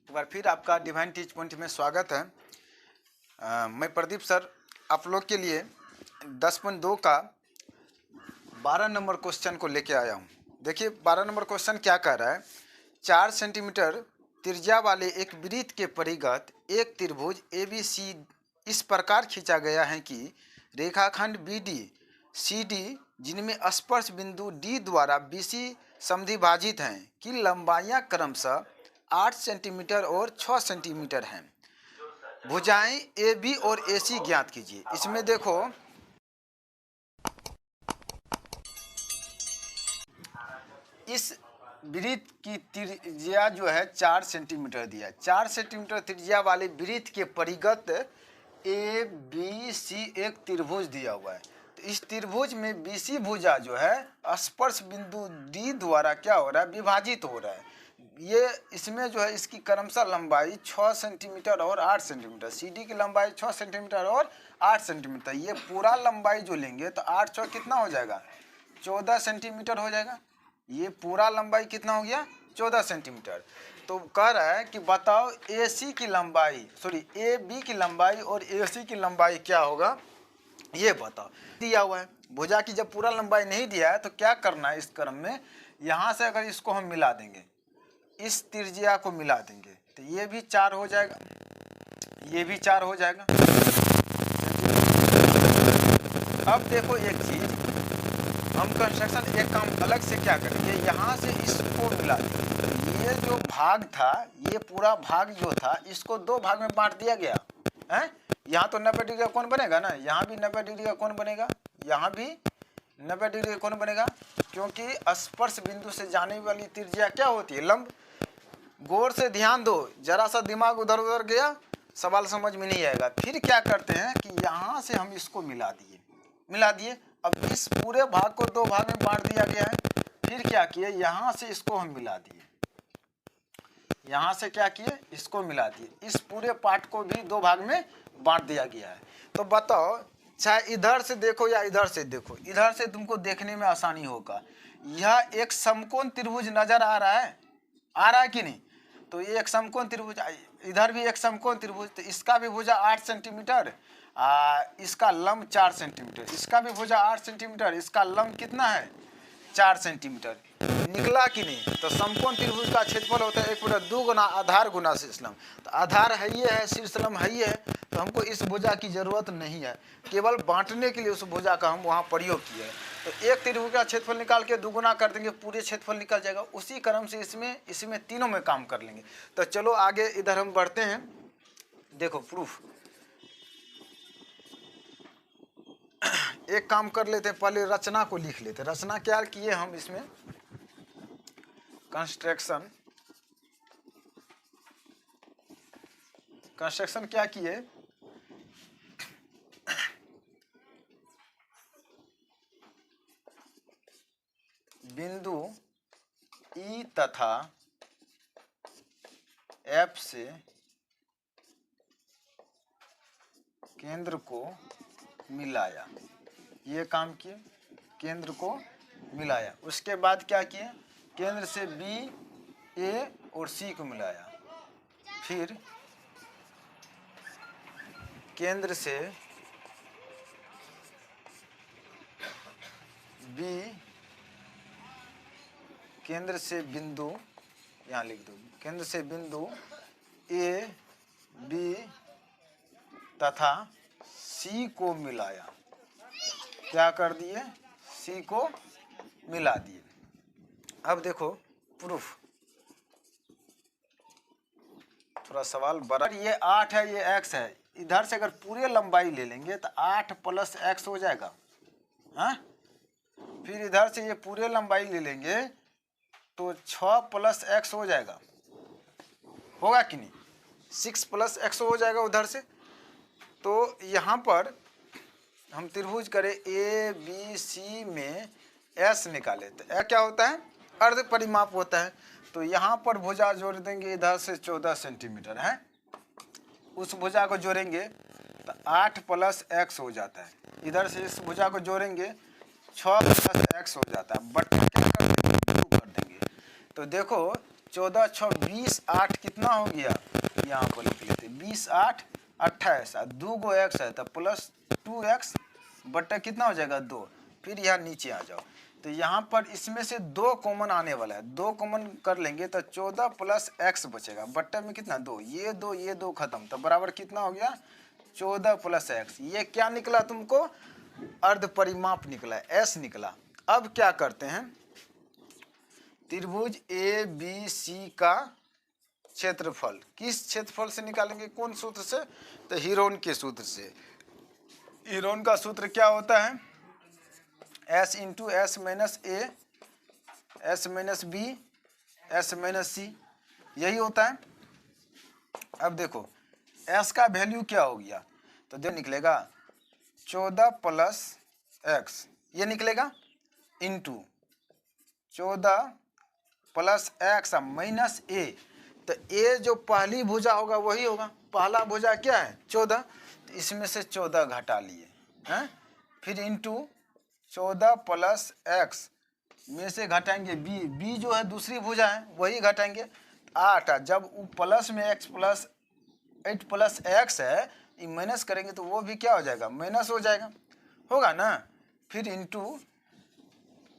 एक बार फिर आपका डिवाइन टीच पॉइंट में स्वागत है। मैं प्रदीप सर आप लोग के लिए 10.2 का 12 नंबर क्वेश्चन को लेके आया हूँ। देखिए 12 नंबर क्वेश्चन क्या कह रहा है। 4 सेंटीमीटर त्रिज्या वाले एक वृत्त के परिगत एक त्रिभुज ABC इस प्रकार खींचा गया है कि रेखाखंड BD CD जिनमें स्पर्श बिंदु D द्वारा BC समद्विभाजित हैं की लंबाइयाँ क्रमशः 8 सेंटीमीटर और 6 सेंटीमीटर हैं। भुजाएं AB और AC ज्ञात कीजिए। इसमें देखो इस वृत्त की त्रिज्या जो है 4 सेंटीमीटर दिया है। 4 सेंटीमीटर त्रिज्या वाले वृत्त के परिगत ABC एक त्रिभुज दिया हुआ है। तो इस त्रिभुज में BC भुजा जो है स्पर्श बिंदु D द्वारा क्या हो रहा है, विभाजित हो रहा है। ये इसमें जो है इसकी क्रमशः लंबाई 6 सेंटीमीटर और 8 सेंटीमीटर, CD की लंबाई 6 सेंटीमीटर और 8 सेंटीमीटर। ये पूरा लंबाई जो लेंगे तो 8 6 कितना हो जाएगा, 14 सेंटीमीटर हो जाएगा। ये पूरा लंबाई कितना हो गया, 14 सेंटीमीटर। तो कह रहा है कि बताओ AB की लंबाई और AC की लंबाई क्या होगा, ये बताओ। दिया हुआ है भुजा की जब पूरा लंबाई नहीं दिया है तो क्या करना है, इस क्रम में यहाँ से अगर इसको हम मिला देंगे, इस त्रिज्या को मिला देंगे तो ये भी 4 हो जाएगा, ये भी 4 हो जाएगा। अब देखो एक चीज, हम कंस्ट्रक्शन एक काम अलग से क्या करेंगे, यहाँ से इसको मिला देंगे। ये जो भाग था, ये पूरा भाग जो था, इसको 2 भाग में बांट दिया गया है। यहाँ तो 90 डिग्री का कोण बनेगा ना, यहाँ भी 90 डिग्री का कोण बनेगा, यहाँ भी 90 डिग्री का कोण बनेगा, क्योंकि स्पर्श बिंदु से जाने वाली त्रिज्या क्या होती है, लंब। गौर से ध्यान दो, जरा सा दिमाग उधर उधर गया सवाल समझ में नहीं आएगा। फिर क्या करते हैं कि यहाँ से हम इसको मिला दिए। अब इस पूरे भाग को 2 भाग में बांट दिया गया है। फिर क्या किए, यहाँ से इसको हम मिला दिए, यहाँ से क्या किए, इसको मिला दिए। इस पूरे पार्ट को भी 2 भाग में बांट दिया गया है। तो बताओ, चाहे इधर से देखो या इधर से देखो, इधर से तुमको देखने में आसानी होगा। यह एक समकोण त्रिभुज नजर आ रहा है कि नहीं। तो ये एक समकोण त्रिभुज, इधर भी एक समकोण त्रिभुज, तो इसका भी भुजा 8 सेंटीमीटर, इसका लंब 4 सेंटीमीटर, इसका भी भुजा 8 सेंटीमीटर, इसका लंब कितना है, 4 सेंटीमीटर। निकला कि नहीं। तो समकोण त्रिभुज का क्षेत्रफल होता है 1/2 गुना आधार गुना शीर्षलंब। तो आधार है ये है, शीर्षलंब है ये है, तो हमको इस भुजा की जरूरत नहीं है, केवल बांटने के लिए उस भुजा का हम वहाँ प्रयोग किए हैं। तो एक त्रिभुज का क्षेत्रफल निकाल के 2 गुना कर देंगे, पूरे क्षेत्रफल निकल जाएगा। उसी क्रम से इसमें तीनों में काम कर लेंगे। तो चलो आगे इधर हम बढ़ते हैं। देखो प्रूफ, एक काम कर लेते हैं, पहले रचना को लिख लेते हैं। रचना क्या किए हम इसमें, कंस्ट्रक्शन क्या किए, बिंदु E तथा F से केंद्र को मिलाया। ये काम किए, केंद्र को मिलाया। उसके बाद क्या किए, केंद्र से B, A और C को मिलाया। फिर केंद्र से बिंदु, यहाँ लिख दो, केंद्र से बिंदु A, B तथा C को मिलाया। क्या कर दिए, C को मिला दिए। अब देखो प्रूफ, थोड़ा सवाल बड़ा, ये 8 है, ये x है। इधर से अगर पूरे लंबाई ले लेंगे तो 8 + x हो जाएगा, हाँ। फिर इधर से ये पूरे लंबाई ले लेंगे तो 6 + x हो जाएगा, होगा कि नहीं, 6 + x हो जाएगा उधर से। तो यहाँ पर हम त्रिभुज करें ABC में S निकाले तो क्या होता है, अर्ध परिमाप होता है। तो यहाँ पर भुजा जोड़ देंगे, इधर से 14 सेंटीमीटर है, उस भुजा को जोड़ेंगे तो 8 + x हो जाता है। इधर से इस भुजा को जोड़ेंगे 6 + x हो जाता है, बट्टा क्या कर देंगे, 2 कर देंगे। तो देखो 14 6 20 8 कितना हो गया, यहाँ पर लिख लेते 20 8 28 और 2 गो x है तो प्लस 2x बट्टा कितना हो जाएगा 2। फिर यहाँ नीचे आ जाओ तो यहाँ पर इसमें से 2 कॉमन आने वाला है, 2 कॉमन कर लेंगे तो 14 प्लस x बचेगा बट्टा में कितना 2, ये 2 खत्म तो बराबर कितना हो गया 14 प्लस x। ये क्या निकला तुमको, अर्ध परिमाप निकला, s निकला। अब क्या करते हैं, त्रिभुज ए बी सी का क्षेत्रफल किस क्षेत्रफल से निकालेंगे, कौन सूत्र से, तो हीरोन के सूत्र से। हीरोन का सूत्र क्या होता है, s into s minus a s minus b s minus c, यही होता है। अब देखो s का वैल्यू क्या हो गया, तो जो निकलेगा 14 प्लस एक्स, ये निकलेगा इंटू 14 प्लस एक्स माइनस ए, तो ए जो पहली भुजा होगा वही होगा, पहला भुजा क्या है 14, तो इसमें से 14 घटा लिए हैं, फिर इंटू 14 प्लस एक्स में से घटाएंगे बी, बी जो है दूसरी भुजा है वही घटाएंगे 8, जब प्लस में x प्लस 8 प्लस एक्स है ये माइनस करेंगे तो वो भी क्या हो जाएगा माइनस हो जाएगा, होगा ना। फिर इंटू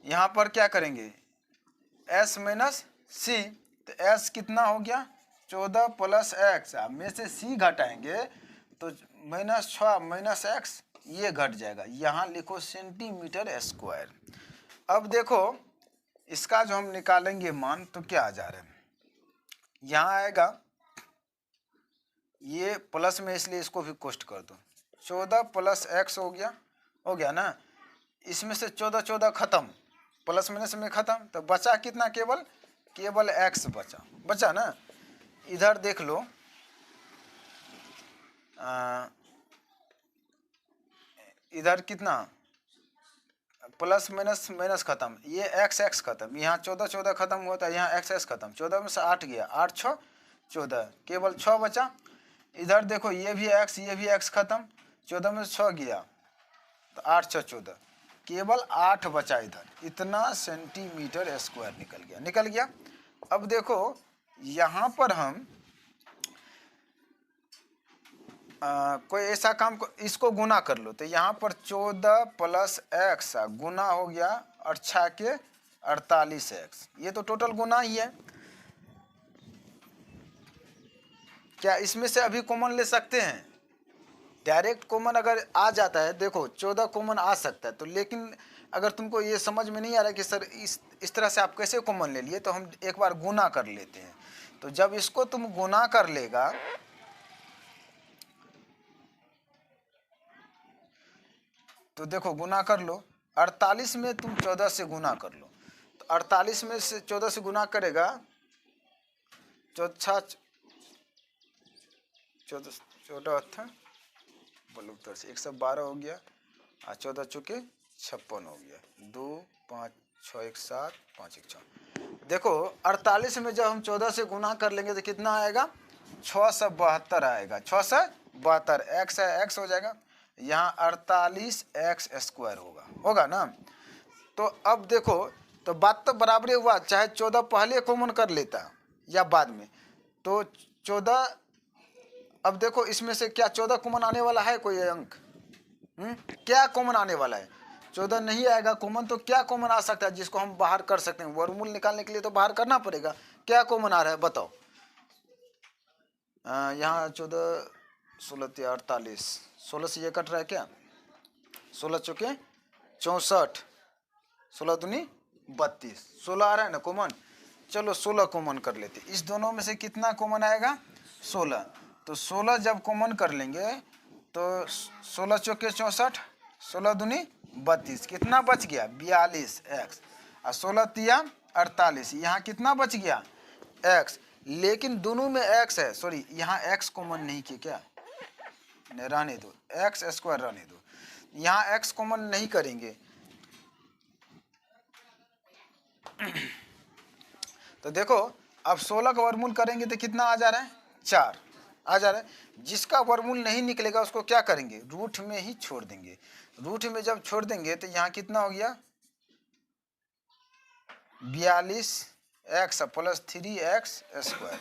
यहाँ पर क्या करेंगे s माइनस सी, तो s कितना हो गया 14 प्लस एक्स में से c घटाएंगे तो -6 माइनस एक्स ये घट जाएगा, यहाँ लिखो सेंटीमीटर स्क्वायर। अब देखो इसका जो हम निकालेंगे मान तो क्या आ जा रहा है, यहाँ आएगा ये प्लस में इसलिए इसको भी कोष्ट कर दो, 14 प्लस एक्स हो गया ना, इसमें से 14 14 खत्म, प्लस माइनस में खत्म, तो बचा कितना केवल एक्स बचा ना। इधर देख लो इधर कितना प्लस माइनस खत्म, ये एक्स खत्म, यहाँ 14 14 खत्म हुआ था, यहाँ एक्स खत्म, 14 में से 8 गया, 8 6 14 केवल 6 बचा। इधर देखो ये भी एक्स खत्म, 14 में से 6 गया तो 8 6 14 केवल 8 बचा इधर, इतना सेंटीमीटर स्क्वायर निकल गया। अब देखो यहाँ पर हम कोई ऐसा काम को इसको गुना कर लो, तो यहाँ पर 14 प्लस एक्स गुना हो गया और 6 के 48 एक्स, ये तो टोटल गुना ही है। क्या इसमें से अभी कॉमन ले सकते हैं, डायरेक्ट कॉमन अगर आ जाता है, देखो 14 कॉमन आ सकता है तो, लेकिन अगर तुमको ये समझ में नहीं आ रहा है कि सर इस तरह से आप कैसे कॉमन ले लिए, तो हम एक बार गुना कर लेते हैं। तो जब इसको तुम गुना कर लेगा तो देखो गुना कर लो, 48 में तुम 14 से गुना कर लो, तो 48 में से 14 से गुना करेगा 14 बोलो उत्तर से 112 हो गया और 14 चुके 56 हो गया, 2 5 6 1 7 5 1 6। देखो 48 में जब हम 14 से गुना कर लेंगे तो कितना आएगा 672 आएगा, 672 एक्स हो जाएगा, यहाँ 48 एक्स स्क्वायर होगा ना। तो अब देखो तो बात तो बराबर हुआ, चाहे 14 पहले कॉमन कर लेता या बाद में, तो 14 अब देखो इसमें से क्या 14 कॉमन आने वाला है कोई अंक, क्या कॉमन आने वाला है, 14 नहीं आएगा कॉमन, तो क्या कॉमन आ सकता है जिसको हम बाहर कर सकते हैं, वर्गमूल निकालने के लिए तो बाहर करना पड़ेगा, क्या कॉमन आ रहा है बताओ। यहाँ 14 16 48, 16 से ये कट रहा है क्या, 16 चौके 64, 16 दूनी 32, 16 आ रहा है ना कॉमन, चलो 16 कॉमन कर लेते, इस दोनों में से कितना कॉमन आएगा 16, तो 16 जब कॉमन कर लेंगे तो 16 चौके 64, 16 दूनी 32, कितना बच गया 42 एक्स, और 16 तिया 48, यहाँ कितना बच गया एक्स, लेकिन दोनों में एक्स है, सॉरी यहाँ एक्स कॉमन नहीं किया क्या, रहने दो एक्स स्क्वायर रहने दो, यहाँ एक्स कॉमन नहीं करेंगे तो देखो अब 16 का वर्गमूल करेंगे तो कितना आ जा रहा है 4 आ जा रहा है, जिसका वर्गमूल नहीं निकलेगा उसको क्या करेंगे रूट में ही छोड़ देंगे, रूट में जब छोड़ देंगे तो यहाँ कितना हो गया 42 एक्स प्लस 3x स्क्वायर।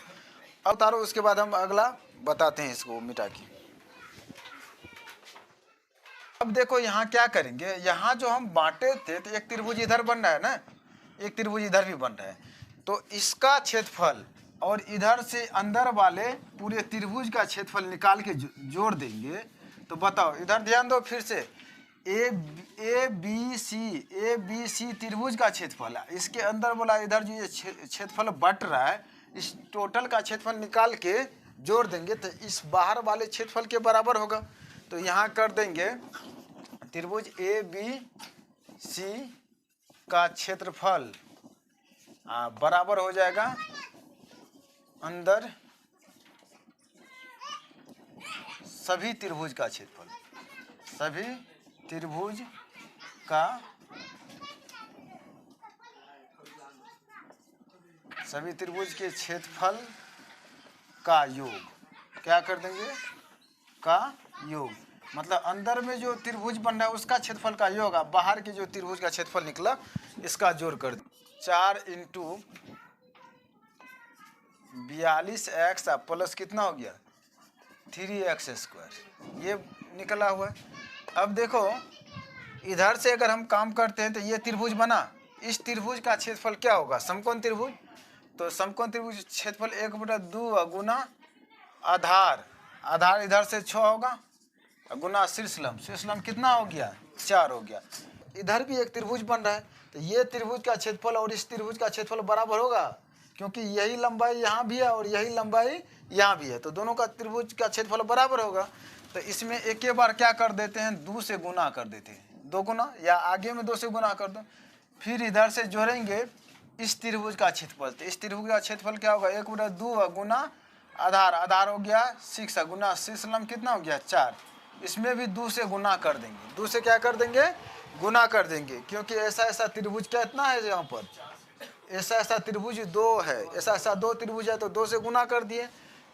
अब उतारो, उसके बाद हम अगला बताते हैं इसको मिटा के। अब देखो यहाँ क्या करेंगे, यहाँ जो हम बांटे थे तो एक त्रिभुज इधर बन रहा है ना, एक त्रिभुज इधर भी बन रहा है, तो इसका क्षेत्रफल और इधर से अंदर वाले पूरे त्रिभुज का क्षेत्रफल निकाल के जोड़ देंगे। तो बताओ, इधर ध्यान दो फिर से, ए बी सी त्रिभुज का क्षेत्रफल है, इसके अंदर वाला इधर जो ये क्षेत्रफल बट रहा है, इस टोटल का क्षेत्रफल निकाल के जोड़ देंगे तो इस बाहर वाले क्षेत्रफल के बराबर होगा। तो यहाँ कर देंगे त्रिभुज ए बी सी का क्षेत्रफल बराबर हो जाएगा अंदर सभी त्रिभुज का क्षेत्रफल, सभी त्रिभुज का, सभी त्रिभुज के क्षेत्रफल का योग। क्या कर देंगे, का योग, मतलब अंदर में जो त्रिभुज बन रहा है उसका क्षेत्रफल का योग, बाहर के जो त्रिभुज का क्षेत्रफल निकला इसका जोड़ कर दें। 4 इंटू 42x प्लस कितना हो गया 3x स्क्वायर, ये निकला हुआ है। अब देखो इधर से अगर हम काम करते हैं तो ये त्रिभुज बना, इस त्रिभुज का क्षेत्रफल क्या होगा, समकोण त्रिभुज, तो समकोण त्रिभुज क्षेत्रफल 1/2 गुना आधार, आधार इधर से 6 होगा गुना शीर्षलंब, शीर्षलंब कितना हो गया 4 हो गया। इधर भी एक त्रिभुज बन रहा है तो ये त्रिभुज का क्षेत्रफल और इस त्रिभुज का क्षेत्रफल बराबर होगा, क्योंकि यही लंबाई यहाँ भी है और यही लंबाई यहाँ भी है, तो दोनों का त्रिभुज का क्षेत्रफल बराबर होगा। तो इसमें एक ही बार क्या कर देते हैं, 2 से गुना कर देते हैं, 2 गुना, या आगे में 2 से गुना कर दो, फिर इधर से जोड़ेंगे इस त्रिभुज का क्षेत्रफल, तो इस त्रिभुज का क्षेत्रफल क्या होगा 1/2 गुना आधार, आधार हो गया 6 गुना शीर्षलंब कितना हो गया 4, इसमें भी 2 से गुना कर देंगे, 2 से क्या कर देंगे गुना कर देंगे, क्योंकि ऐसा ऐसा त्रिभुज कितना है यहाँ पर, ऐसा ऐसा त्रिभुज 2 है, ऐसा ऐसा 2 त्रिभुज है, तो 2 से गुना कर दिए,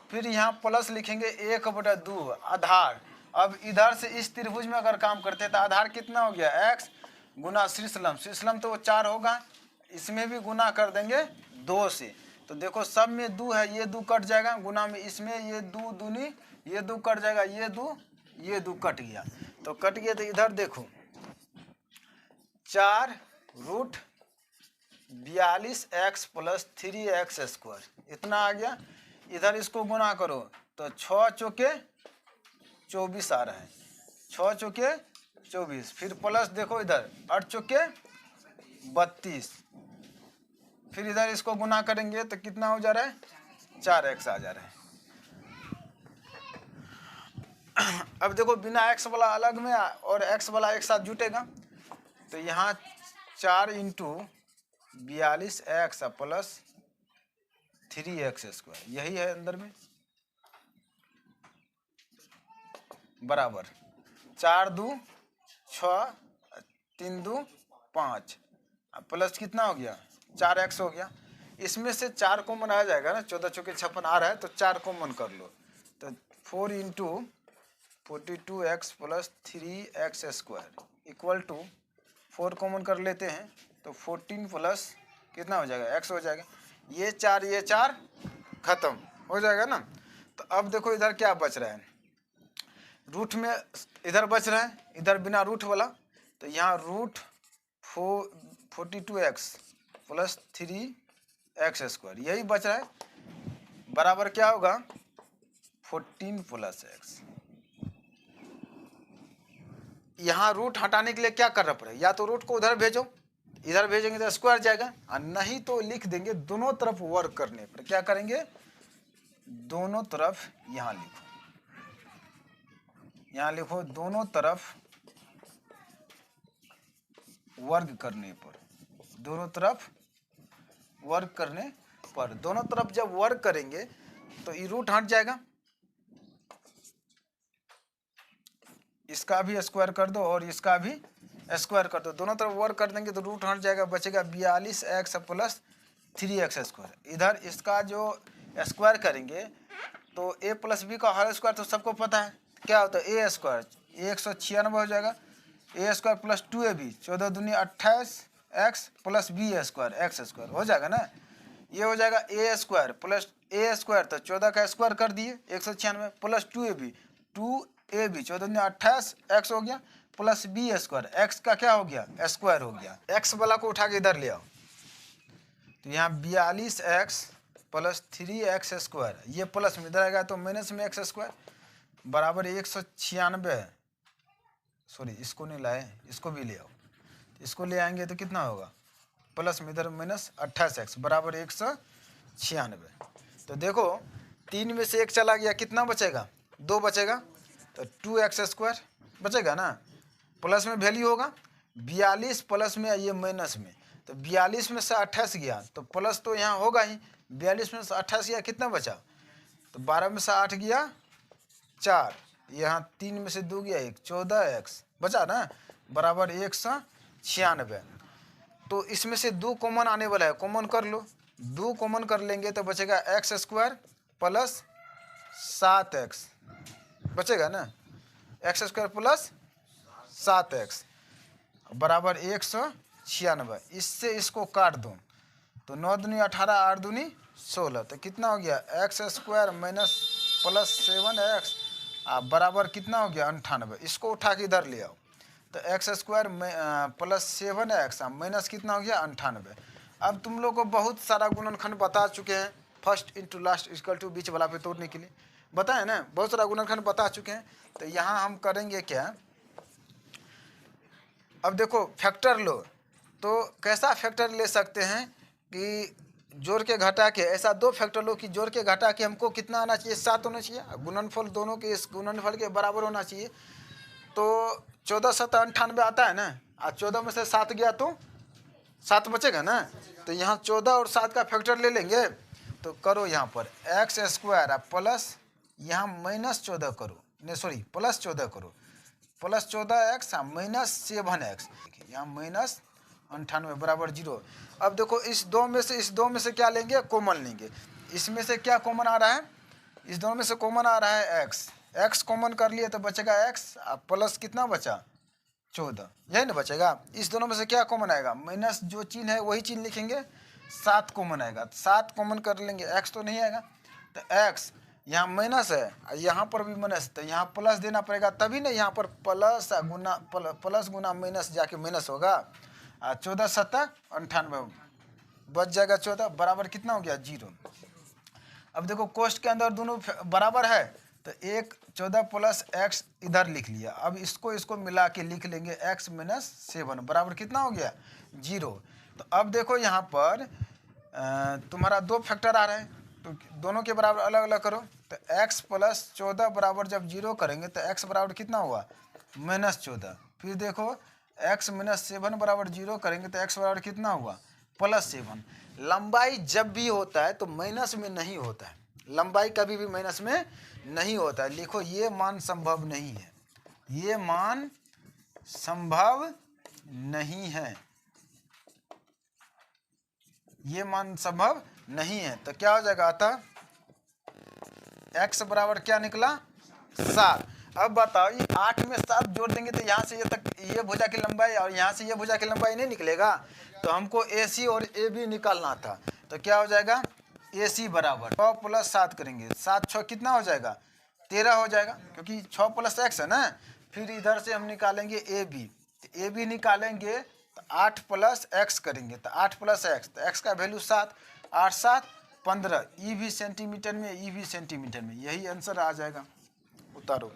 फिर यहाँ प्लस लिखेंगे 1/2 आधार। अब इधर से इस त्रिभुज में अगर काम करते हैं तो आधार कितना हो गया x गुना शीर्षलंब, शीर्षलंब तो वो 4 होगा, इसमें भी गुना कर देंगे 2 से, तो देखो सब में 2 है, ये 2 कट जाएगा, गुना में इसमें ये 2 दूनी, ये 2 कट जाएगा, ये 2 कट गया, तो कट गया, तो इधर देखो 4√42x प्लस 3x स्क्वायर इतना आ गया। इधर इसको गुना करो तो 6 चौके 24 आ रहा है, 6 चौके 24, फिर प्लस देखो इधर 8 चौके 32, फिर इधर इसको गुना करेंगे तो कितना हो जा रहा है 4x आ जा रहा है। अब देखो बिना x वाला अलग में और x वाला एक साथ जुटेगा, तो यहाँ 4 into 42x plus 3x square, यही है अंदर में, बराबर 4 2 6 3 2 5 प्लस कितना हो गया 4x हो गया, इसमें से 4 कॉमन आ जाएगा ना, 14 चौके 56 आ रहा है, तो 4 कॉमन कर लो, तो 4 into 42x plus 3x square equal to 4 common कर लेते हैं तो 14 प्लस कितना हो जाएगा x हो जाएगा, ये 4 खत्म हो जाएगा ना। तो अब देखो इधर क्या बच रहा है, रूट में इधर बच रहा है, इधर बिना रूट वाला, तो यहाँ √42x प्लस 3x स्क्वायर यही बच रहा है, बराबर क्या होगा 14 प्लस x। यहाँ रूट हटाने के लिए क्या करना पड़ेगा, या तो रूट को उधर भेजो, इधर भेजेंगे तो स्क्वायर जाएगा, और नहीं तो लिख देंगे दोनों तरफ वर्क करने पर, क्या करेंगे दोनों तरफ, यहाँ लिखो, यहाँ लिखो दोनों तरफ वर्ग करने पर, दोनों तरफ वर्ग करने पर, दोनों तरफ जब वर्ग करेंगे तो ये रूट हट जाएगा, इसका भी स्क्वायर कर दो और इसका भी स्क्वायर कर दो, दोनों तरफ वर्क कर देंगे तो रूट हट जाएगा, बचेगा 42x प्लस 3x स्क्वायर। इधर इसका जो स्क्वायर करेंगे तो a प्लस बी का होल स्क्वायर तो सबको पता है क्या होता है, a स्क्वायर 196 हो जाएगा, a स्क्वायर प्लस 2ab 14 दूनी 28x plus B square x square हो जाएगा ना। ये हो जाएगा A square plus A square, तो 14 का स्क्वायर कर दिए 196 प्लस 2ab 2ab 14 28 एक्स हो गया प्लस बी स्क्वायर, एक्स का क्या हो गया स्क्वायर हो गया। एक्स वाला को उठा के इधर ले आओ, तो यहाँ 42x प्लस 3x स्क्वायर, ये प्लस में इधर आएगा तो माइनस में एक्स स्क्वायर बराबर 196। सॉरी इसको नहीं लाए, इसको भी ले आओ, इसको ले आएंगे तो कितना होगा प्लस में इधर माइनस 28x बराबर 196। तो देखो 3 में से 1 चला गया, कितना बचेगा 2 बचेगा, तो 2x स्क्वायर बचेगा ना, प्लस में वैल्यू होगा 42 प्लस में ये माइनस में, तो 42 में से 28 गया तो प्लस तो यहाँ होगा ही, 42 में से 28 गया कितना बचा, तो 12 में से 8 गया 4, यहाँ 3 में से 2 गया 1, 14x बचा ना बराबर 196। तो इसमें से 2 कॉमन आने वाला है, कॉमन कर लो, 2 कॉमन कर लेंगे तो बचेगा एक्स स्क्वायर प्लस 7x बचेगा ना, एक्स स्क्वायर प्लस 7x बराबर 196। इससे इसको काट दो तो 9 दूनी 18 8 दूनी 16, तो कितना हो गया x square minus plus 7x बराबर कितना हो गया 98। इसको उठा के इधर ले आओ, तो x square plus 7x minus कितना हो गया 98। अब तुम लोग को बहुत सारा गुणनखंड बता चुके हैं, first into last equal to बीच वाला पे तोड़ने के लिए बताए ना, बहुत सारा गुणनखंड बता चुके हैं। तो यहाँ हम करेंगे क्या, अब देखो फैक्टर लो, तो कैसा फैक्टर ले सकते हैं कि जोड़ के घटा के, ऐसा 2 फैक्टर लो कि जोड़ के घटा के हमको कितना आना चाहिए 7 होना चाहिए, गुणनफल दोनों के इस गुणनफल के बराबर होना चाहिए। तो 14 7 98 आता है ना, और 14 में से 7 गया तो 7 बचेगा ना, तो यहाँ 14 और 7 का फैक्टर ले लेंगे। तो करो यहाँ पर एक्स स्क्वायर प्लस यहाँ माइनस 14 करो, नहीं सॉरी प्लस 14 करो, प्लस 14x माइनस 7x, यहाँ माइनस 98 बराबर 0। अब देखो इस दो में से क्या लेंगे कॉमन लेंगे, इसमें से क्या कॉमन आ रहा है, इस दोनों में से कॉमन आ रहा है x कॉमन कर लिए तो बचेगा x प्लस कितना बचा 14, यही ना बचेगा। इस दोनों में से क्या कॉमन आएगा, माइनस जो चिन्ह है वही चिन्ह लिखेंगे, 7 कॉमन आएगा, 7 कॉमन कर लेंगे, x तो नहीं आएगा, तो x यहाँ माइनस है, यहाँ पर भी माइनस, तो यहाँ प्लस देना पड़ेगा, तभी ना यहाँ पर प्लस गुना माइनस जाके माइनस होगा। 14 7 98 बच जाएगा 14 बराबर कितना हो गया 0। अब देखो कोष्ठ के अंदर दोनों बराबर है, तो 14 प्लस x इधर लिख लिया, अब इसको मिला के लिख लेंगे x माइनस 7 बराबर कितना हो गया 0। तो अब देखो यहाँ पर तुम्हारा 2 फैक्टर आ रहे हैं, तो दोनों के बराबर अलग अलग करो, तो x प्लस 14 बराबर जब 0 करेंगे तो x बराबर कितना हुआ माइनस 14। फिर देखो x माइनस 7 बराबर 0 करेंगे तो x बराबर कितना हुआ प्लस 7। लंबाई जब भी होता है तो माइनस में नहीं होता है, लंबाई कभी भी माइनस में नहीं होता है। लिखो ये मान संभव नहीं है, ये मान संभव नहीं है, ये मान संभव नहीं है। तो क्या हो जाएगा, अतः x बराबर क्या निकला 7। अब बताओ ये 8 में 7 जोड़ देंगे तो यहाँ से ये तक ये भुजा की लंबाई और यहाँ से ये भुजा की लंबाई नहीं निकलेगा, तो हमको AC और AB निकालना था। तो क्या हो जाएगा AC बराबर 6 प्लस 7 करेंगे, 7 6 कितना हो जाएगा 13 हो जाएगा, क्योंकि 6 प्लस x है ना। फिर इधर से हम निकालेंगे AB, तो AB निकालेंगे तो 8 प्लस x करेंगे, तो 8 प्लस x, तो x का वैल्यू 7, 8 7 15, ई भी सेंटीमीटर में, ई भी सेंटीमीटर में, यही आंसर आ जाएगा। उतारो।